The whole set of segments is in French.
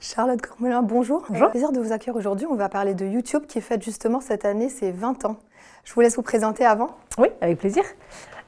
Charlotte Cormelin, bonjour. Bonjour. Plaisir de vous accueillir aujourd'hui. On va parler de YouTube qui fête justement cette année ses 20 ans. Je vous laisse vous présenter avant. Oui, avec plaisir.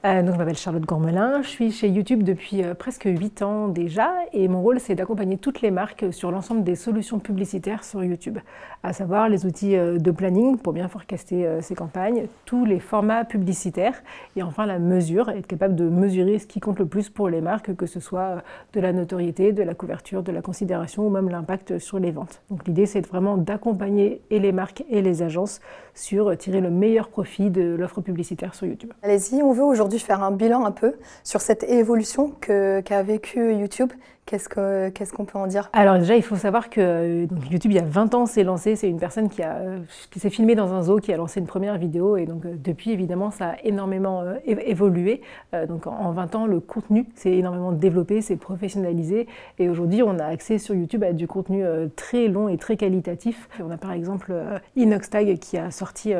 Donc, je m'appelle Charlotte Cormelin, je suis chez YouTube depuis presque 8 ans déjà et mon rôle c'est d'accompagner toutes les marques sur l'ensemble des solutions publicitaires sur YouTube, à savoir les outils de planning pour bien forecaster ses campagnes, tous les formats publicitaires et enfin la mesure, être capable de mesurer ce qui compte le plus pour les marques, que ce soit de la notoriété, de la couverture, de la considération ou même l'impact sur les ventes. Donc l'idée c'est vraiment d'accompagner et les marques et les agences sur tirer le meilleur profit de l'offre publicitaire sur YouTube. Allez-y, on veut aujourd'hui faire un bilan un peu sur cette évolution qu'a vécu YouTube. Qu'est-ce qu'on peut en dire? Alors déjà, il faut savoir que donc YouTube, il y a 20 ans, s'est lancé. C'est une personne qui s'est filmée dans un zoo, qui a lancé une première vidéo. Et donc depuis, évidemment, ça a énormément évolué. Donc en 20 ans, le contenu s'est énormément développé, s'est professionnalisé. Et aujourd'hui, on a accès sur YouTube à du contenu très long et très qualitatif. On a par exemple Inoxtag qui a sorti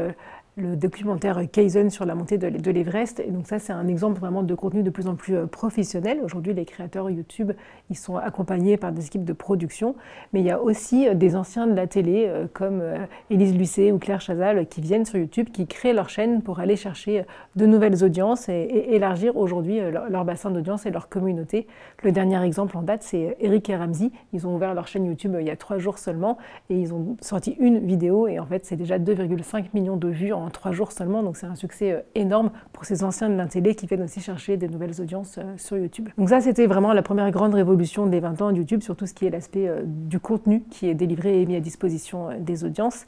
le documentaire Kaizen sur la montée de l'Everest. Et donc ça, c'est un exemple vraiment de contenu de plus en plus professionnel. Aujourd'hui, les créateurs YouTube, ils sont accompagnés par des équipes de production. Mais il y a aussi des anciens de la télé, comme Élise Lucet ou Claire Chazal, qui viennent sur YouTube, qui créent leur chaîne pour aller chercher de nouvelles audiences et élargir aujourd'hui leur bassin d'audience et leur communauté. Le dernier exemple en date, c'est Eric et Ramzy. Ils ont ouvert leur chaîne YouTube il y a 3 jours seulement et ils ont sorti une vidéo et en fait, c'est déjà 2,5 millions de vues en 3 jours seulement, donc c'est un succès énorme pour ces anciens de la télé qui viennent aussi chercher des nouvelles audiences sur YouTube. Donc ça, c'était vraiment la première grande révolution des 20 ans de YouTube sur tout ce qui est l'aspect du contenu qui est délivré et mis à disposition des audiences.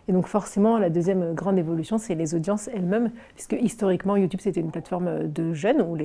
Et donc forcément, la deuxième grande évolution, c'est les audiences elles-mêmes, puisque historiquement, YouTube, c'était une plateforme de jeunes, où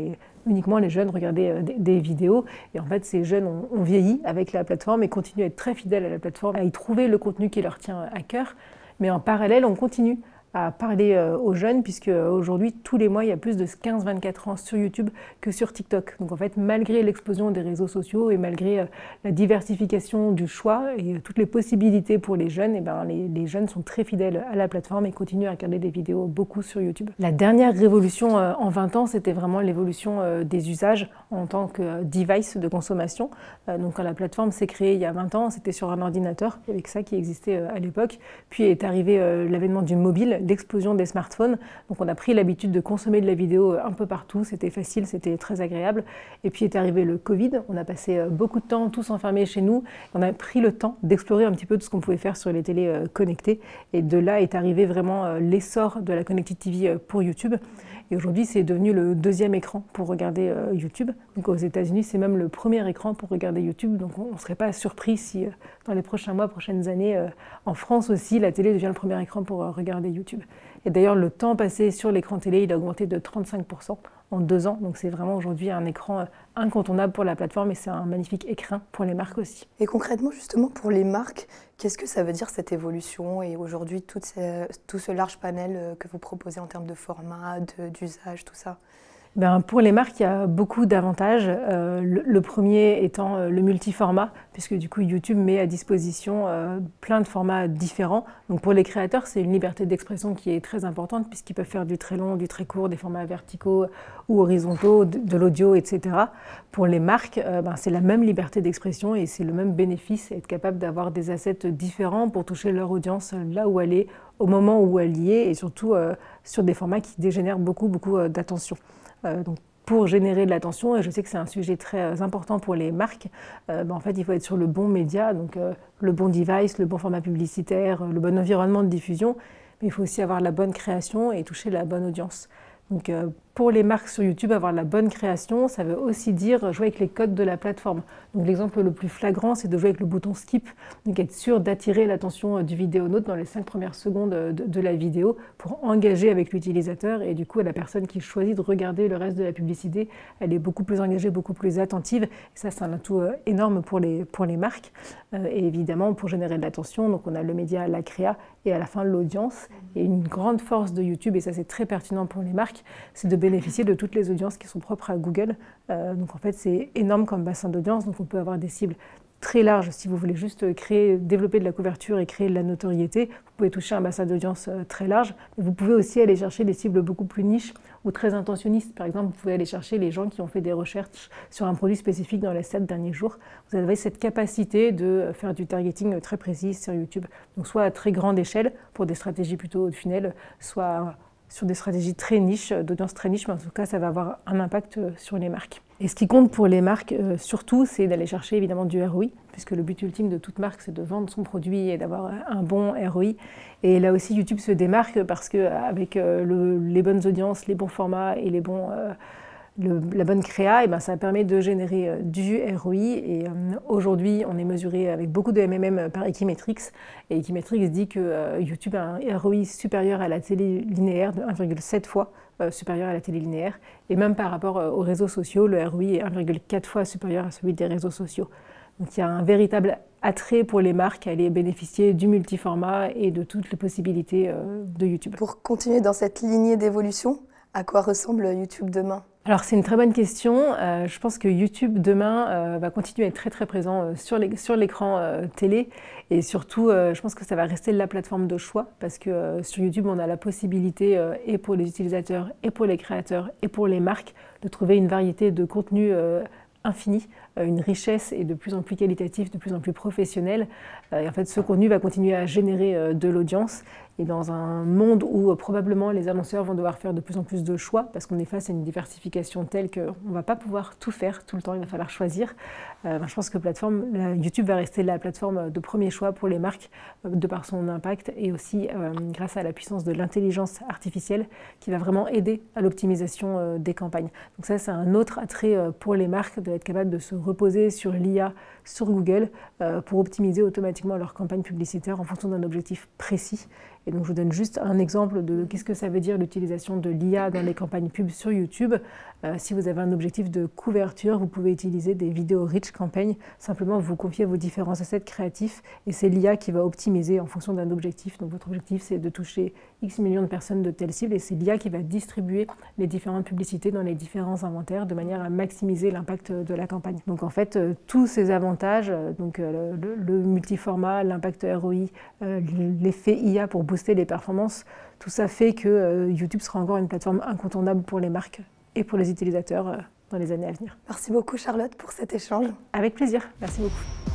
uniquement les jeunes regardaient des vidéos. Et en fait, ces jeunes ont vieilli avec la plateforme et continuent à être très fidèles à la plateforme, à y trouver le contenu qui leur tient à cœur. Mais en parallèle, on continue à parler aux jeunes, puisque aujourd'hui, tous les mois, il y a plus de 15-24 ans sur YouTube que sur TikTok. Donc en fait, malgré l'explosion des réseaux sociaux et malgré la diversification du choix et toutes les possibilités pour les jeunes, et ben, les jeunes sont très fidèles à la plateforme et continuent à regarder des vidéos beaucoup sur YouTube. La dernière révolution en 20 ans, c'était vraiment l'évolution des usages en tant que device de consommation. Donc quand la plateforme s'est créée il y a 20 ans, c'était sur un ordinateur, avec ça qui existait à l'époque. Puis est arrivé l'avènement du mobile, l'explosion des smartphones. Donc on a pris l'habitude de consommer de la vidéo un peu partout, c'était facile, c'était très agréable. Et puis est arrivé le Covid, on a passé beaucoup de temps tous enfermés chez nous, on a pris le temps d'explorer un petit peu tout ce qu'on pouvait faire sur les télés connectées. Et de là est arrivé vraiment l'essor de la Connected TV pour YouTube. Et aujourd'hui, c'est devenu le deuxième écran pour regarder YouTube. Donc aux États-Unis, c'est même le premier écran pour regarder YouTube. Donc on ne serait pas surpris si dans les prochains mois, prochaines années, en France aussi, la télé devient le premier écran pour regarder YouTube. Et d'ailleurs, le temps passé sur l'écran télé, il a augmenté de 35% en 2 ans. Donc c'est vraiment aujourd'hui un écran incontournable pour la plateforme et c'est un magnifique écrin pour les marques aussi. Et concrètement, justement, pour les marques, qu'est-ce que ça veut dire cette évolution et aujourd'hui tout ce large panel que vous proposez en termes de format, d'usage, tout ça? Ben, pour les marques, il y a beaucoup d'avantages. Le premier étant le multiformat, puisque du coup YouTube met à disposition plein de formats différents. Donc pour les créateurs, c'est une liberté d'expression qui est très importante, puisqu'ils peuvent faire du très long, du très court, des formats verticaux ou horizontaux, de l'audio, etc. Pour les marques, ben, c'est la même liberté d'expression et c'est le même bénéfice, être capable d'avoir des assets différents pour toucher leur audience là où elle est, au moment où elle y est, et surtout sur des formats qui dégénèrent beaucoup d'attention. Donc pour générer de l'attention, et je sais que c'est un sujet très important pour les marques, en fait il faut être sur le bon média, donc le bon device, le bon format publicitaire, le bon environnement de diffusion, mais il faut aussi avoir la bonne création et toucher la bonne audience. Donc pour les marques sur YouTube, avoir la bonne création, ça veut aussi dire jouer avec les codes de la plateforme. Donc l'exemple le plus flagrant, c'est de jouer avec le bouton skip, donc être sûr d'attirer l'attention du vidéonaute dans les 5 premières secondes de la vidéo pour engager avec l'utilisateur, et du coup la personne qui choisit de regarder le reste de la publicité, elle est beaucoup plus engagée, beaucoup plus attentive, et ça c'est un atout énorme pour les marques. Et évidemment pour générer de l'attention, donc on a le média, la créa et à la fin l'audience. Et une grande force de YouTube, et ça c'est très pertinent pour les marques, c'est de bénéficier de toutes les audiences qui sont propres à Google. Donc en fait, c'est énorme comme bassin d'audience. Donc on peut avoir des cibles très large. Si vous voulez juste développer de la couverture et créer de la notoriété, vous pouvez toucher un bassin d'audience très large. Mais vous pouvez aussi aller chercher des cibles beaucoup plus niches ou très intentionnistes. Par exemple, vous pouvez aller chercher les gens qui ont fait des recherches sur un produit spécifique dans les 7 derniers jours. Vous avez cette capacité de faire du targeting très précis sur YouTube. Donc soit à très grande échelle pour des stratégies plutôt haut de funnel, soit sur des stratégies très niches, d'audience très niche, mais en tout cas, ça va avoir un impact sur les marques. Et ce qui compte pour les marques, surtout, c'est d'aller chercher évidemment du ROI, puisque le but ultime de toute marque, c'est de vendre son produit et d'avoir un bon ROI. Et là aussi, YouTube se démarque parce qu'avec les bonnes audiences, les bons formats et la bonne créa, et ben ça permet de générer du ROI. Et aujourd'hui, on est mesuré avec beaucoup de MMM par Equimetrix. Et Equimetrix dit que YouTube a un ROI supérieur à la télé linéaire de 1,7 fois supérieur à la télé linéaire. Et même par rapport aux réseaux sociaux, le ROI est 1,4 fois supérieur à celui des réseaux sociaux. Donc il y a un véritable attrait pour les marques à aller bénéficier du multiformat et de toutes les possibilités de YouTube. Pour continuer dans cette lignée d'évolution, à quoi ressemble YouTube demain ? Alors c'est une très bonne question. Je pense que YouTube demain va continuer à être très très présent sur l'écran télé et surtout je pense que ça va rester la plateforme de choix parce que sur YouTube on a la possibilité et pour les utilisateurs et pour les créateurs et pour les marques de trouver une variété de contenus infinie, une richesse et de plus en plus qualitatif, de plus en plus professionnel. Et en fait, ce contenu va continuer à générer de l'audience. Et dans un monde où probablement les annonceurs vont devoir faire de plus en plus de choix, parce qu'on est face à une diversification telle qu'on ne va pas pouvoir tout faire tout le temps, il va falloir choisir. Je pense que YouTube va rester la plateforme de premier choix pour les marques, de par son impact et aussi grâce à la puissance de l'intelligence artificielle qui va vraiment aider à l'optimisation des campagnes. Donc ça, c'est un autre attrait pour les marques d'être capable de se reposer sur l'IA, sur Google, pour optimiser automatiquement leurs campagnes publicitaires en fonction d'un objectif précis. Et donc je vous donne juste un exemple de qu'est-ce que ça veut dire l'utilisation de l'IA dans les campagnes pub sur YouTube. Si vous avez un objectif de couverture, vous pouvez utiliser des vidéos rich campaign. Simplement, vous confiez vos différents assets créatifs et c'est l'IA qui va optimiser en fonction d'un objectif. Donc votre objectif, c'est de toucher X millions de personnes de telle cible et c'est l'IA qui va distribuer les différentes publicités dans les différents inventaires de manière à maximiser l'impact de la campagne. Donc en fait, tous ces avantages, donc le multiformat, l'impact ROI, l'effet IA pour booster les performances, tout ça fait que YouTube sera encore une plateforme incontournable pour les marques et pour les utilisateurs dans les années à venir. Merci beaucoup Charlotte pour cet échange. Avec plaisir, merci beaucoup.